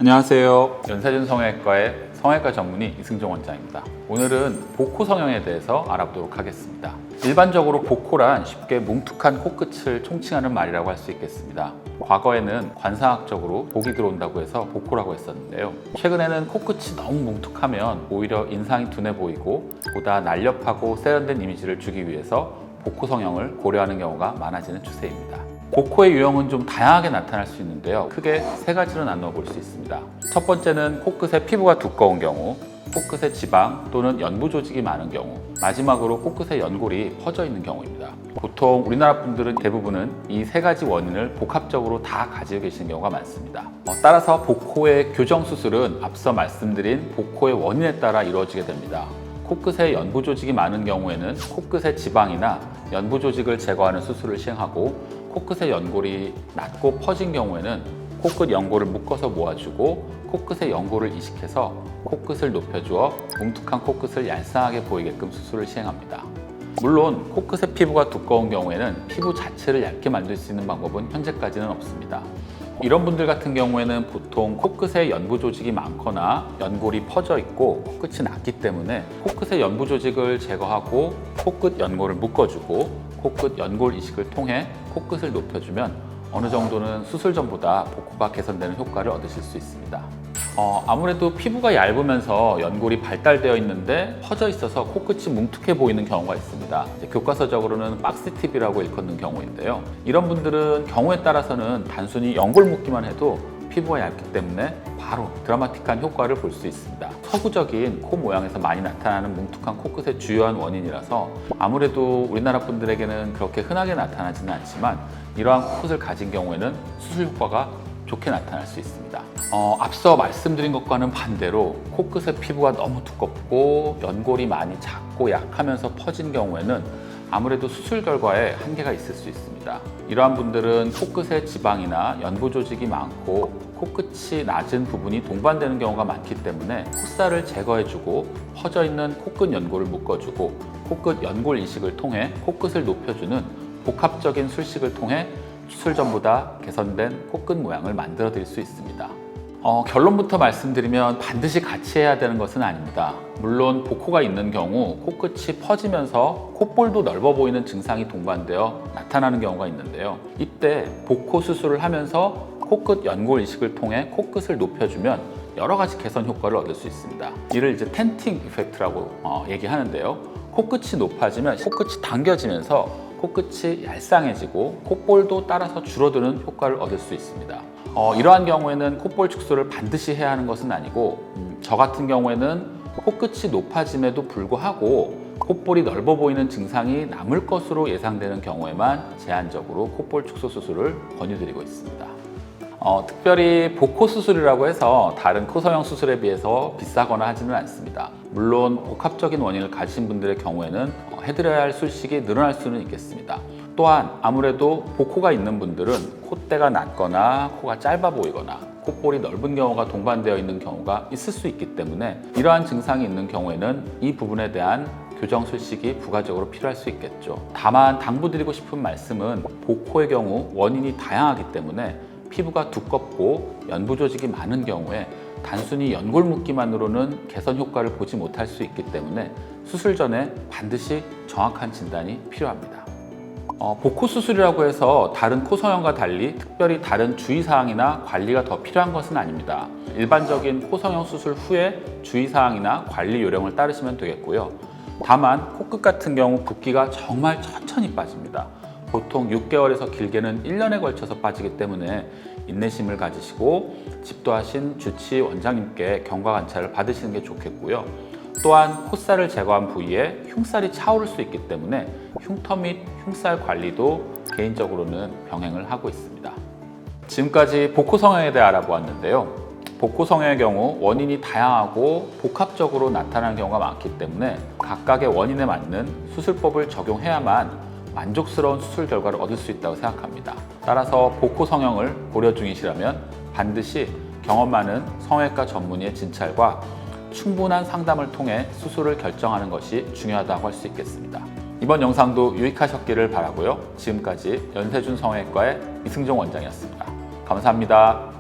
안녕하세요. 연세준 성형외과의 성형외과 전문의 이승종 원장입니다. 오늘은 복코 성형에 대해서 알아보도록 하겠습니다. 일반적으로 복코란 쉽게 뭉툭한 코끝을 총칭하는 말이라고 할 수 있겠습니다. 과거에는 관상학적으로 복이 들어온다고 해서 복코라고 했었는데요. 최근에는 코끝이 너무 뭉툭하면 오히려 인상이 둔해 보이고 보다 날렵하고 세련된 이미지를 주기 위해서 복코 성형을 고려하는 경우가 많아지는 추세입니다. 복코의 유형은 좀 다양하게 나타날 수 있는데요. 크게 세 가지로 나누어 볼 수 있습니다. 첫 번째는 코끝의 피부가 두꺼운 경우, 코끝의 지방 또는 연부 조직이 많은 경우, 마지막으로 코끝의 연골이 퍼져 있는 경우입니다. 보통 우리나라 분들은 대부분은 이 세 가지 원인을 복합적으로 다 가지고 계시는 경우가 많습니다. 따라서 복코의 교정 수술은 앞서 말씀드린 복코의 원인에 따라 이루어지게 됩니다. 코끝에 연부 조직이 많은 경우에는 코끝의 지방이나 연부 조직을 제거하는 수술을 시행하고, 코끝의 연골이 낮고 퍼진 경우에는 코끝 연골을 묶어서 모아주고 코끝의 연골을 이식해서 코끝을 높여주어 뭉툭한 코끝을 얄쌍하게 보이게끔 수술을 시행합니다. 물론 코끝의 피부가 두꺼운 경우에는 피부 자체를 얇게 만들 수 있는 방법은 현재까지는 없습니다. 이런 분들 같은 경우에는 보통 코끝에 연부 조직이 많거나 연골이 퍼져 있고 코끝이 낮기 때문에 코끝의 연부 조직을 제거하고 코끝 연골을 묶어주고 코끝 연골 이식을 통해 코끝을 높여주면 어느 정도는 수술 전보다 복코가 개선되는 효과를 얻으실 수 있습니다. 아무래도 피부가 얇으면서 연골이 발달되어 있는데 퍼져 있어서 코끝이 뭉툭해 보이는 경우가 있습니다. 교과서적으로는 박스팁이라고 일컫는 경우인데요. 이런 분들은 경우에 따라서는 단순히 연골 묶기만 해도 피부가 얇기 때문에 바로 드라마틱한 효과를 볼 수 있습니다. 서구적인 코 모양에서 많이 나타나는 뭉툭한 코끝의 주요한 원인이라서 아무래도 우리나라 분들에게는 그렇게 흔하게 나타나지는 않지만 이러한 코끝을 가진 경우에는 수술 효과가 좋게 나타날 수 있습니다. 앞서 말씀드린 것과는 반대로 코끝의 피부가 너무 두껍고 연골이 많이 작고 약하면서 퍼진 경우에는 아무래도 수술 결과에 한계가 있을 수 있습니다. 이러한 분들은 코끝에 지방이나 연부 조직이 많고 코끝이 낮은 부분이 동반되는 경우가 많기 때문에 콧살을 제거해주고 퍼져 있는 코끝 연골을 묶어주고 코끝 연골 이식을 통해 코끝을 높여주는 복합적인 술식을 통해 수술 전보다 개선된 코끝 모양을 만들어 드릴 수 있습니다. 결론부터 말씀드리면 반드시 같이 해야 되는 것은 아닙니다. 물론 복코가 있는 경우 코끝이 퍼지면서 콧볼도 넓어 보이는 증상이 동반되어 나타나는 경우가 있는데요. 이때 복코 수술을 하면서 코끝 연골 이식을 통해 코끝을 높여주면 여러 가지 개선 효과를 얻을 수 있습니다. 이를 이제 텐팅 이펙트라고 얘기하는데요. 코끝이 높아지면 코끝이 당겨지면서 코끝이 얄쌍해지고 콧볼도 따라서 줄어드는 효과를 얻을 수 있습니다. 이러한 경우에는 콧볼 축소를 반드시 해야 하는 것은 아니고 저 같은 경우에는 코끝이 높아짐에도 불구하고 콧볼이 넓어 보이는 증상이 남을 것으로 예상되는 경우에만 제한적으로 콧볼 축소 수술을 권유드리고 있습니다. 특별히 복코 수술이라고 해서 다른 코 성형 수술에 비해서 비싸거나 하지는 않습니다. 물론 복합적인 원인을 가지신 분들의 경우에는 해드려야 할 술식이 늘어날 수는 있겠습니다. 또한 아무래도 복코가 있는 분들은 콧대가 낮거나 코가 짧아 보이거나 콧볼이 넓은 경우가 동반되어 있는 경우가 있을 수 있기 때문에 이러한 증상이 있는 경우에는 이 부분에 대한 교정 술식이 부가적으로 필요할 수 있겠죠. 다만 당부드리고 싶은 말씀은 복코의 경우 원인이 다양하기 때문에 피부가 두껍고 연부 조직이 많은 경우에 단순히 연골 묶기만으로는 개선 효과를 보지 못할 수 있기 때문에 수술 전에 반드시 정확한 진단이 필요합니다. 복코 수술이라고 해서 다른 코 성형과 달리 특별히 다른 주의사항이나 관리가 더 필요한 것은 아닙니다. 일반적인 코 성형 수술 후에 주의사항이나 관리 요령을 따르시면 되겠고요. 다만 코끝 같은 경우 붓기가 정말 천천히 빠집니다. 보통 6개월에서 길게는 1년에 걸쳐서 빠지기 때문에 인내심을 가지시고 집도하신 주치 원장님께 경과 관찰을 받으시는 게 좋겠고요. 또한 콧살을 제거한 부위에 흉살이 차오를 수 있기 때문에 흉터 및 흉살 관리도 개인적으로는 병행을 하고 있습니다. 지금까지 복코 성형에 대해 알아보았는데요. 복코 성형의 경우 원인이 다양하고 복합적으로 나타나는 경우가 많기 때문에 각각의 원인에 맞는 수술법을 적용해야만 만족스러운 수술 결과를 얻을 수 있다고 생각합니다. 따라서 복코 성형을 고려 중이시라면 반드시 경험 많은 성형외과 전문의의 진찰과 충분한 상담을 통해 수술을 결정하는 것이 중요하다고 할 수 있겠습니다. 이번 영상도 유익하셨기를 바라고요. 지금까지 연세준 성형외과의 이승종 원장이었습니다. 감사합니다.